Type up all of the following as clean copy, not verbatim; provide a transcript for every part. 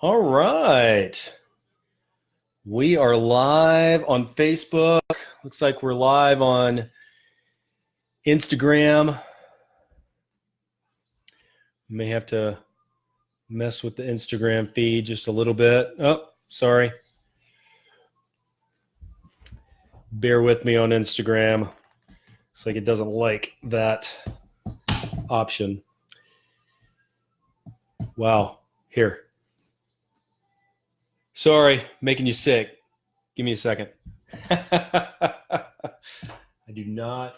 All right. We are live on Facebook. Looks like we're live on Instagram. May have to mess with the Instagram feed just a little bit. Oh, sorry. Bear with me on Instagram. Looks like it doesn't like that option. Wow. Here. Sorry, making you sick. Give me a second. I do not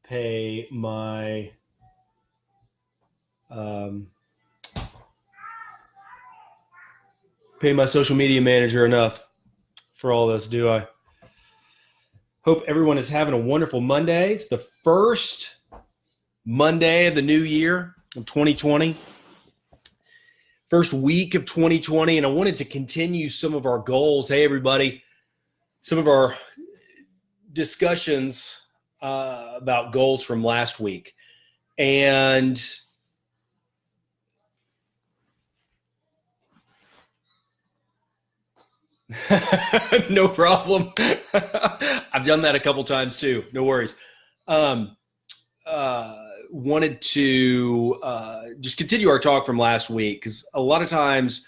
pay my social media manager enough for all this, do I? Hope everyone is having a wonderful Monday. It's the first Monday of the new year of 2020. First week of 2020, and I wanted to continue some of our goals. Hey, everybody, some of our discussions about goals from last week. And no problem. I've done that a couple times too. No worries. Wanted to just continue our talk from last week, because a lot of times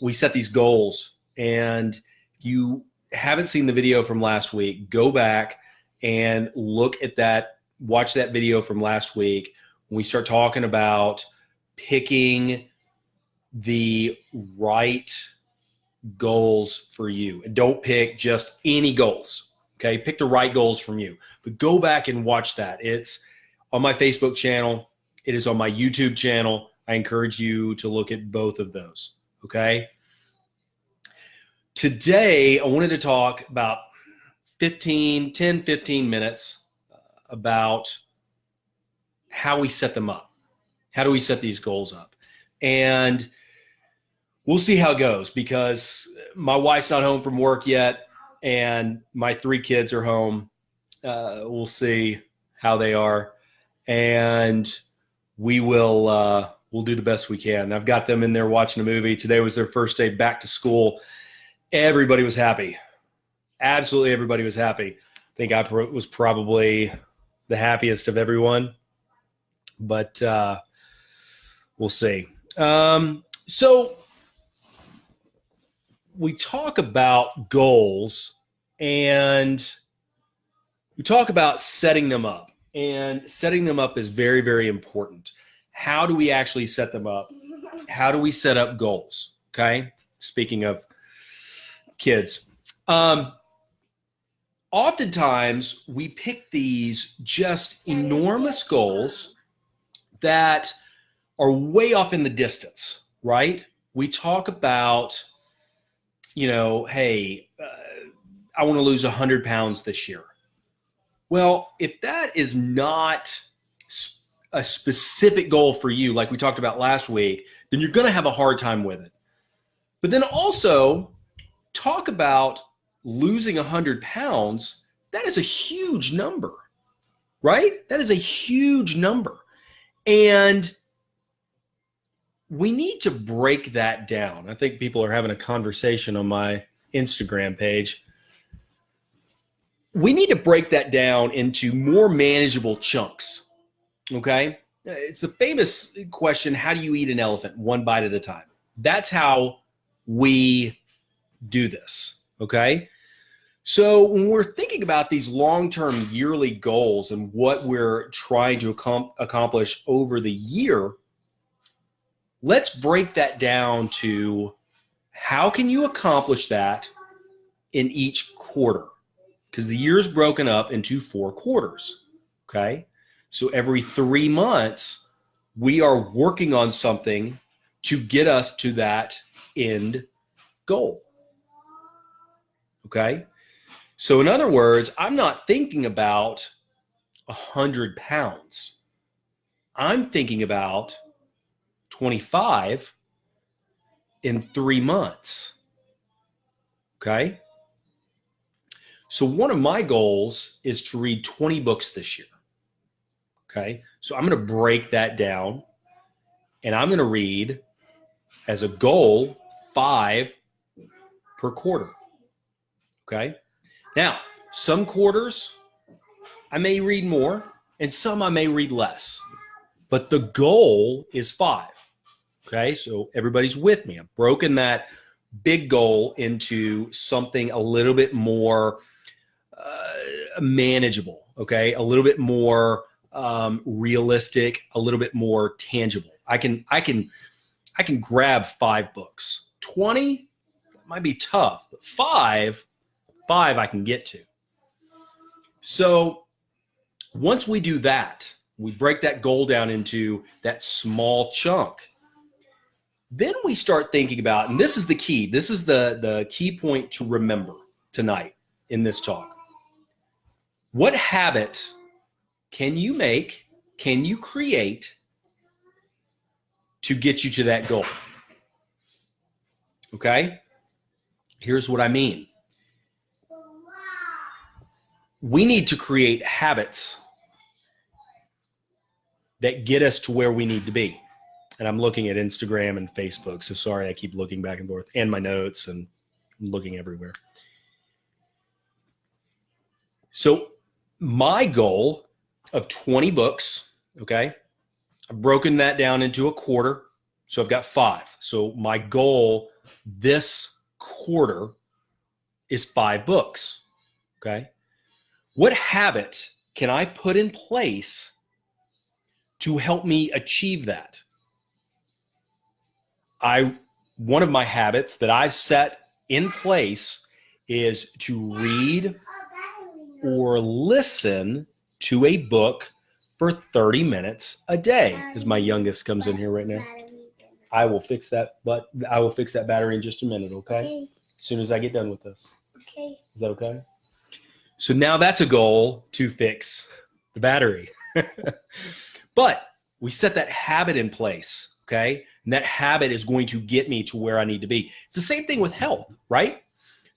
we set these goals, and if you haven't seen the video from last week, go back and look at that, watch that video from last week when we start talking about picking the right goals for you. And don't pick just any goals, okay? Pick the right goals from you. But go back and watch that. It's on my Facebook channel. It is on my YouTube channel. I encourage you to look at both of those, okay? Today, I wanted to talk about 10, 15 minutes about how we set them up. How do we set these goals up? And we'll see how it goes, because my wife's not home from work yet, and my 3 kids are home. We'll see how they are. And we'll do the best we can. I've got them in there watching a movie. Today was their first day back to school. Everybody was happy. Absolutely everybody was happy. I think I was probably the happiest of everyone. But we'll see. So we talk about goals, and we talk about setting them up. And setting them up is very, very important. How do we actually set them up? How do we set up goals? Okay. Speaking of kids, oftentimes we pick these just enormous goals that are way off in the distance, right? We talk about, hey, I want to lose 100 pounds this year. Well, if that is not a specific goal for you, like we talked about last week, then you're going to have a hard time with it. But then also talk about losing 100 pounds. That is a huge number, right? That is a huge number. And we need to break that down. I think people are having a conversation on my Instagram page. We need to break that down into more manageable chunks, okay? It's the famous question, how do you eat an elephant? One bite at a time. That's how we do this, okay? So when we're thinking about these long-term yearly goals and what we're trying to accomplish over the year, let's break that down to how can you accomplish that in each quarter? Because the year is broken up into 4 quarters, okay? So every 3 months, we are working on something to get us to that end goal, okay? So in other words, I'm not thinking about 100 pounds. I'm thinking about 25 in 3 months, okay? So one of my goals is to read 20 books this year, okay? So I'm going to break that down, and I'm going to read as a goal, 5 per quarter. Okay. Now, some quarters I may read more and some I may read less, but the goal is 5. Okay. So everybody's with me. I've broken that big goal into something a little bit more manageable. Okay. A little bit more realistic, a little bit more tangible. I can grab 5 books. 20 might be tough, but 5 I can get to. So once we do that, we break that goal down into that small chunk. Then we start thinking about, and this is the key. This is the key point to remember tonight in this talk. What habit can you make, can you create to get you to that goal? Okay? Here's what I mean. We need to create habits that get us to where we need to be. And I'm looking at Instagram and Facebook, so sorry I keep looking back and forth, and my notes, and looking everywhere. So my goal of 20 books, okay, I've broken that down into a quarter, so I've got 5. So my goal this quarter is 5 books, okay? What habit can I put in place to help me achieve that? One of my habits that I've set in place is to read or listen to a book for 30 minutes a day. As my youngest comes in here right now. I will fix that, but I will fix that battery in just a minute, okay? As soon as I get done with this. Okay. Is that okay? So now that's a goal to fix the battery. But we set that habit in place, okay? And that habit is going to get me to where I need to be. It's the same thing with health, right?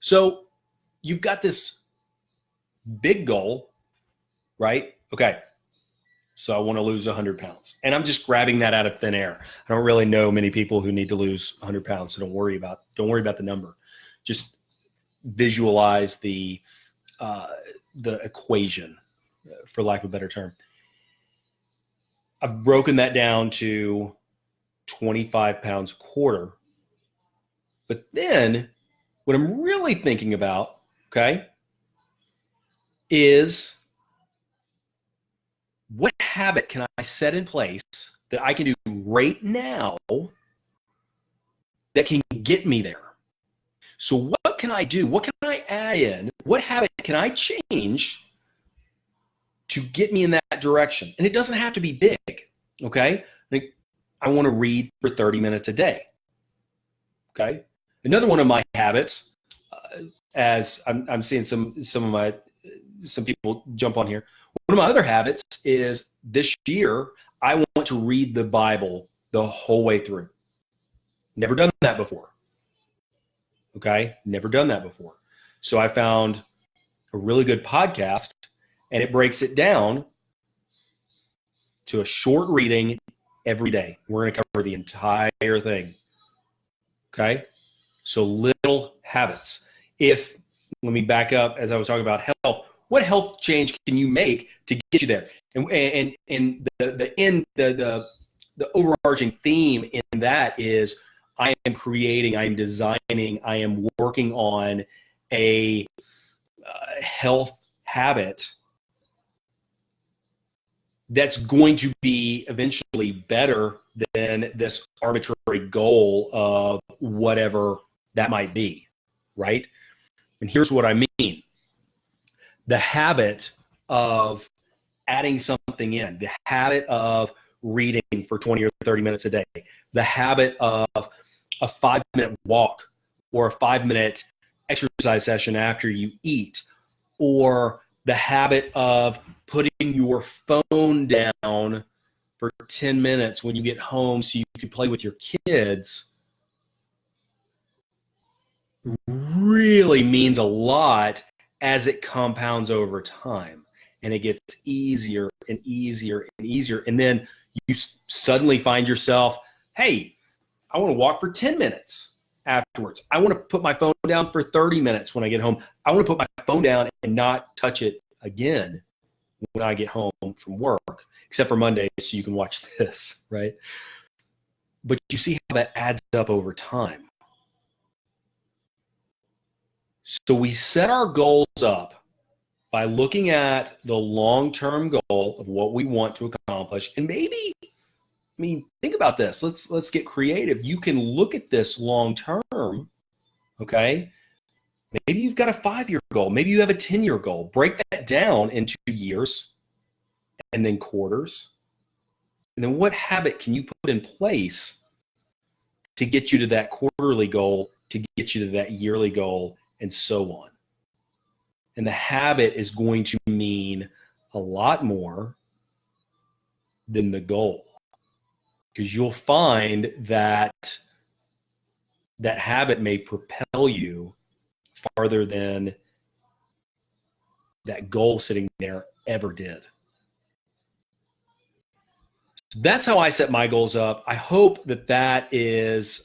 So you've got this big goal, right? Okay. So I want to lose 100 pounds. And I'm just grabbing that out of thin air. I don't really know many people who need to lose 100 pounds. So don't worry about the number. Just visualize the equation, for lack of a better term. I've broken that down to 25 pounds a quarter. But then what I'm really thinking about, okay, is what habit can I set in place that I can do right now that can get me there? So what can I do? What can I add in? What habit can I change to get me in that direction? And it doesn't have to be big, okay? I want to read for 30 minutes a day, okay? Another one of my habits, as I'm seeing some people jump on here. One of my other habits is this year, I want to read the Bible the whole way through. Never done that before. Okay? Never done that before. So I found a really good podcast, and it breaks it down to a short reading every day. We're going to cover the entire thing. Okay? So little habits. Let me back up as I was talking about health. What health change can you make to get you there? And the overarching theme in that is I am creating, I am designing, I am working on a health habit that's going to be eventually better than this arbitrary goal of whatever that might be, right? And here's what I mean. The habit of adding something in, the habit of reading for 20 or 30 minutes a day, the habit of a 5-minute walk or a 5-minute exercise session after you eat, or the habit of putting your phone down for 10 minutes when you get home so you can play with your kids, really means a lot as it compounds over time, and it gets easier and easier and easier. And then you suddenly find yourself, hey, I want to walk for 10 minutes afterwards. I want to put my phone down for 30 minutes when I get home. I want to put my phone down and not touch it again when I get home from work, except for Monday, so you can watch this, right? But you see how that adds up over time. So we set our goals up by looking at the long-term goal of what we want to accomplish. And maybe, think about this. Let's get creative. You can look at this long-term, okay? Maybe you've got a 5-year goal. Maybe you have a 10-year goal. Break that down into years and then quarters. And then what habit can you put in place to get you to that quarterly goal, to get you to that yearly goal, and so on. And the habit is going to mean a lot more than the goal, because you'll find that that habit may propel you farther than that goal sitting there ever did. So that's how I set my goals up. I hope that that is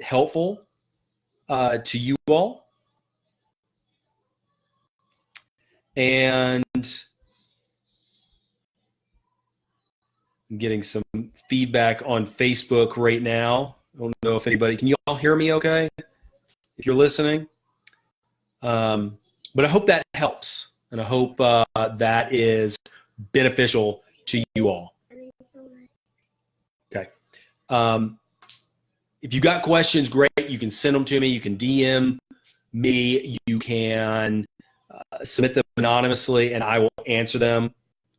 helpful to you all. And I'm getting some feedback on Facebook right now. I don't know if anybody, can you all hear me okay? If you're listening. But I hope that helps. And I hope that is beneficial to you all. Okay. If you got questions, great. You can send them to me. You can DM me. You can submit them anonymously, and I will answer them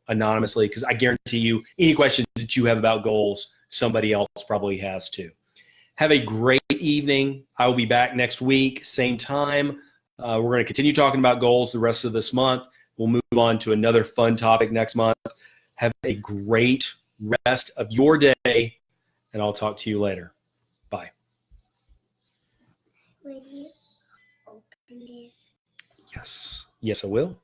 anonymously, because I guarantee you any questions that you have about goals, somebody else probably has too. Have a great evening. I will be back next week, same time. We're going to continue talking about goals the rest of this month. We'll move on to another fun topic next month. Have a great rest of your day, and I'll talk to you later. Bye. Will you open this? Yes. Yes, I will.